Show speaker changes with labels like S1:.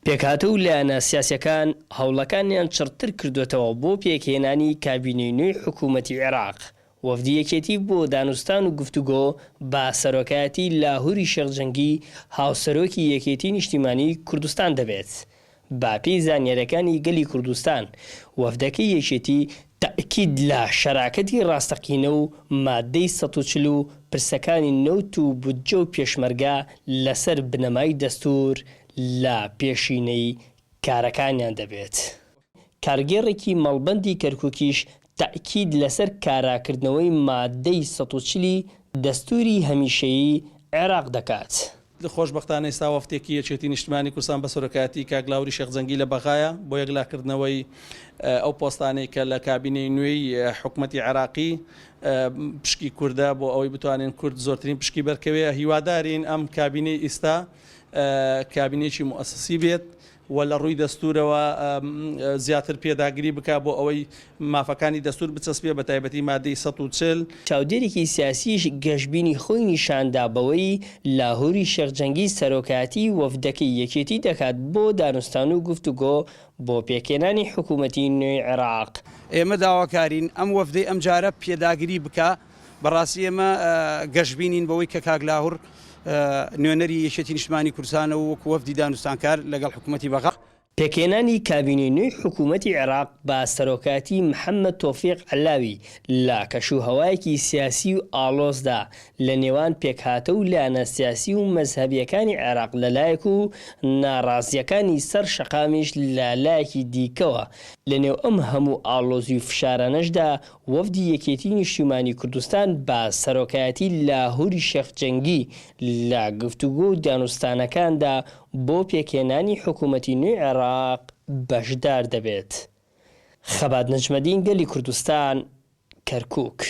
S1: پێکهاتە و لایەنە سیاسیەکان هەوڵەکانیان چڕتر کردوێتەوە بۆ پێکهێنانی کابینەی نوێی حکوومەتی عێراق. وەفدی یەکێتی بۆ دانوستان و گفتوگۆ با سەرۆکایەتی لاهوری شێخجەنگی هاوسەرۆکی یەکێتی نیشتیمانی کوردستان دەبێت. باپی زانیاریەکانی گەلی کوردستان وەفدەکەی یەکێتی تاکید لە شەراکەتی ڕاستەقینە و مادەی 140 پرسەکانی نەوت و بودجە و پێشمەرگە لەسەر بنەمای دەستور لە پێشینەی کارەکانیان دەبێت. کارگێڕێکی مەڵبەندی کەرکووکیش تاکید لەسەر کاراکردنەوەی مادەی 140 دەستوری هەمیشەیی عێراق دەکات.
S2: خۆشبەختانە ئێستا وەفتێکی یەکێتی نیشتیمانی کوردستان بە سەرۆکایەتی کاک لاوری شێخجەنگی لە بەغایە بۆ یەکلاکردنەوەی ئەو پۆستانەی کە لە کابینەی نوێی حکوومەتی عێراقی پشکی کووردە بۆ ئەوەی بتوانین کورد زۆرترین پشکی بەرکەوێ. هیوادارین ئەم کابینەی ئێستا کابینێکی موسسی بێت و لە ڕووی دەستورەوە زیاتر پێداگیری بکە بۆ ئەوەی مافەکانی دەستور بچەسبێ بە تایبەتی مادەی 140.
S1: چاودێرێکی سیاسیش گەشتبینی خۆی نیشاندا بەوەی لاهوری شێخجەنگی سەرۆکایەتی وەفدەکەی یەکێتی دەکات بۆ دانوستان و گفتوگۆ بۆ پێکهێنانی حکوومەتی نوێی عێراق.
S3: ئێمە داواکارین ئەم وەفدەی ئەم جارە پێداگیری بکە. بەڕاستی ئێمە گەشتبینین بەوەی کە کاک لاهور نوێنەری یەکێتی نیشتیمانی کوردستان و وەکو وەفدی دانوستانکار لەگەڵ حکوومەتی بەغا.
S1: پێکهێنانی کابینەی نوێی حکوومەتی عێراق با سەرۆکایەتی محەممەد تۆفیق عەلاوی لە کەشوهەوایەکی سیاسی و ئاڵۆزدا لە نێوان پێکهاتە و لایەنە سیاسی و مەزهەبیەکانی عێراق لەلایەک و ناڕازیەکانی سەر شەقامیش لە لایەکی دیکەوە. لەنێو ئەم هەموو ئاڵۆزی و فشارانەشدا وەفدی یەکێتی نیشتیمانی کوردستان با سەرۆکایەتی لاهوری شێخجەنگی لە گفتوگۆ و دانوستانەکاندا بۆ پێکهێنانی حکوومەتی نوێی عێراق بەشدار دەبێت. خەبات نەجمەدین، گەلی کوردستان، کەرکووک.